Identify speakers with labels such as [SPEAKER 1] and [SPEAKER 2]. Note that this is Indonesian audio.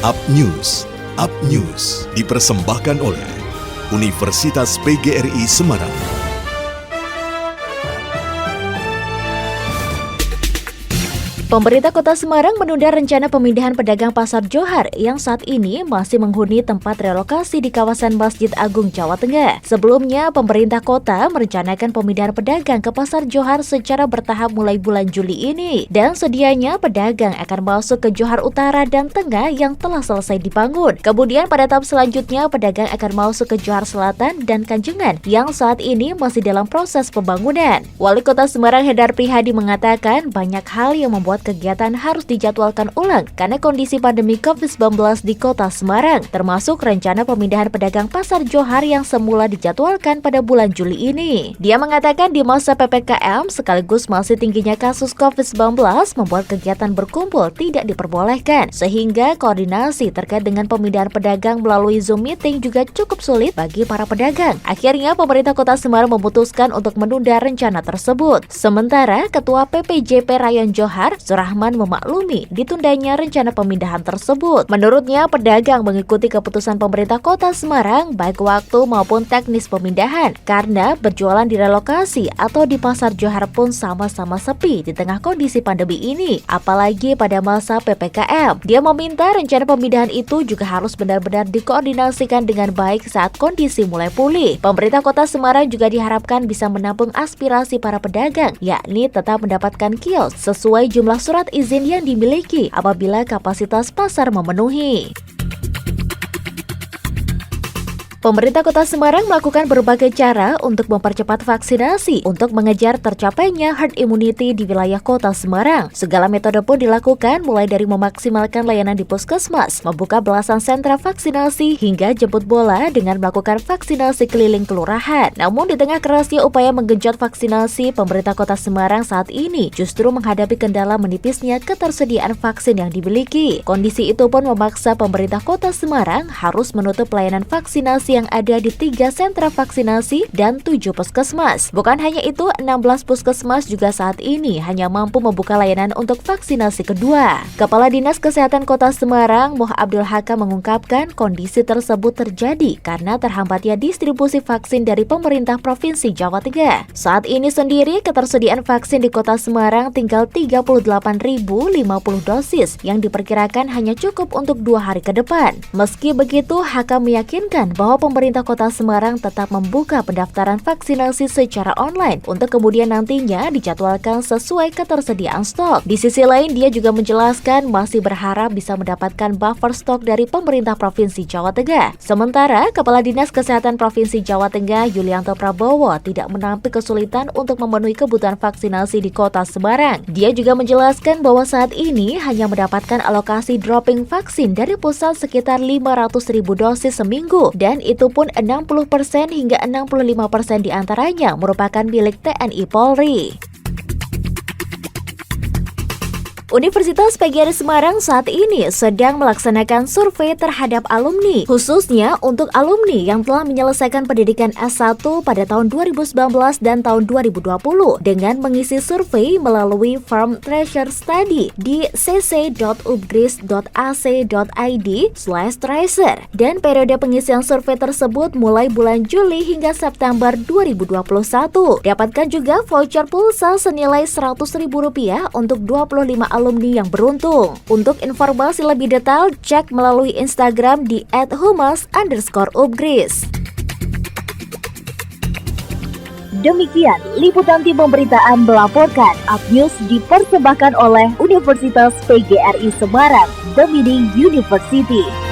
[SPEAKER 1] Up News dipersembahkan oleh Universitas PGRI Semarang.
[SPEAKER 2] Pemerintah Kota Semarang menunda rencana pemindahan pedagang Pasar Johar yang saat ini masih menghuni tempat relokasi di kawasan Masjid Agung, Jawa Tengah. Sebelumnya, pemerintah kota merencanakan pemindahan pedagang ke Pasar Johar secara bertahap mulai bulan Juli ini. Dan sedianya pedagang akan masuk ke Johar Utara dan Tengah yang telah selesai dibangun. Kemudian pada tahap selanjutnya, pedagang akan masuk ke Johar Selatan dan Kanjengan yang saat ini masih dalam proses pembangunan. Wali Kota Semarang Hedar Prihadi mengatakan banyak hal yang membuat kegiatan harus dijadwalkan ulang karena kondisi pandemi COVID-19 di Kota Semarang, termasuk rencana pemindahan pedagang Pasar Johar yang semula dijadwalkan pada bulan Juli ini. Dia mengatakan di masa PPKM sekaligus masih tingginya kasus COVID-19 membuat kegiatan berkumpul tidak diperbolehkan, sehingga koordinasi terkait dengan pemindahan pedagang melalui Zoom meeting juga cukup sulit bagi para pedagang. Akhirnya pemerintah Kota Semarang memutuskan untuk menunda rencana tersebut. Sementara Ketua PPJP Rayon Johar Surahman memaklumi ditundanya rencana pemindahan tersebut. Menurutnya, pedagang mengikuti keputusan pemerintah Kota Semarang baik waktu maupun teknis pemindahan karena berjualan di relokasi atau di Pasar Johar pun sama-sama sepi di tengah kondisi pandemi ini, apalagi pada masa PPKM. Dia meminta rencana pemindahan itu juga harus benar-benar dikoordinasikan dengan baik saat kondisi mulai pulih. Pemerintah Kota Semarang juga diharapkan bisa menampung aspirasi para pedagang, yakni tetap mendapatkan kios sesuai jumlah surat izin yang dimiliki apabila kapasitas pasar memenuhi. Pemerintah Kota Semarang melakukan berbagai cara untuk mempercepat vaksinasi untuk mengejar tercapainya herd immunity di wilayah Kota Semarang. Segala metode pun dilakukan mulai dari memaksimalkan layanan di puskesmas, membuka belasan sentra vaksinasi hingga jemput bola dengan melakukan vaksinasi keliling kelurahan. Namun di tengah kerasnya upaya menggenjot vaksinasi, pemerintah Kota Semarang saat ini justru menghadapi kendala menipisnya ketersediaan vaksin yang dimiliki. Kondisi itu pun memaksa pemerintah Kota Semarang harus menutup pelayanan vaksinasi yang ada di 3 sentra vaksinasi dan 7 puskesmas. Bukan hanya itu, 16 puskesmas juga saat ini hanya mampu membuka layanan untuk vaksinasi kedua. Kepala Dinas Kesehatan Kota Semarang, Moh Abdul Hakam mengungkapkan kondisi tersebut terjadi karena terhambatnya distribusi vaksin dari pemerintah Provinsi Jawa Tengah. Saat ini sendiri ketersediaan vaksin di Kota Semarang tinggal 38.050 dosis yang diperkirakan hanya cukup untuk 2 hari ke depan. Meski begitu, Hakam meyakinkan bahwa pemerintah Kota Semarang tetap membuka pendaftaran vaksinasi secara online untuk kemudian nantinya dijadwalkan sesuai ketersediaan stok. Di sisi lain, dia juga menjelaskan masih berharap bisa mendapatkan buffer stok dari pemerintah Provinsi Jawa Tengah. Sementara, Kepala Dinas Kesehatan Provinsi Jawa Tengah, Yulianto Prabowo, tidak menampik kesulitan untuk memenuhi kebutuhan vaksinasi di Kota Semarang. Dia juga menjelaskan bahwa saat ini hanya mendapatkan alokasi dropping vaksin dari pusat sekitar 500.000 dosis seminggu, dan itu pun 60% hingga 65% diantaranya merupakan milik TNI Polri. Universitas PGRI Semarang saat ini sedang melaksanakan survei terhadap alumni, khususnya untuk alumni yang telah menyelesaikan pendidikan S1 pada tahun 2019 dan tahun 2020 dengan mengisi survei melalui form Treasure Study di cc.ubgris.ac.id/treasure, dan periode pengisian survei tersebut mulai bulan Juli hingga September 2021. Dapatkan juga voucher pulsa senilai Rp100.000 untuk 25 alumni yang beruntung. Untuk informasi lebih detail, cek melalui Instagram di @humas_ubgris. Demikian liputan tim pemberitaan melaporkan. Up News dipersembahkan oleh Universitas PGRI Semarang, The Leading University.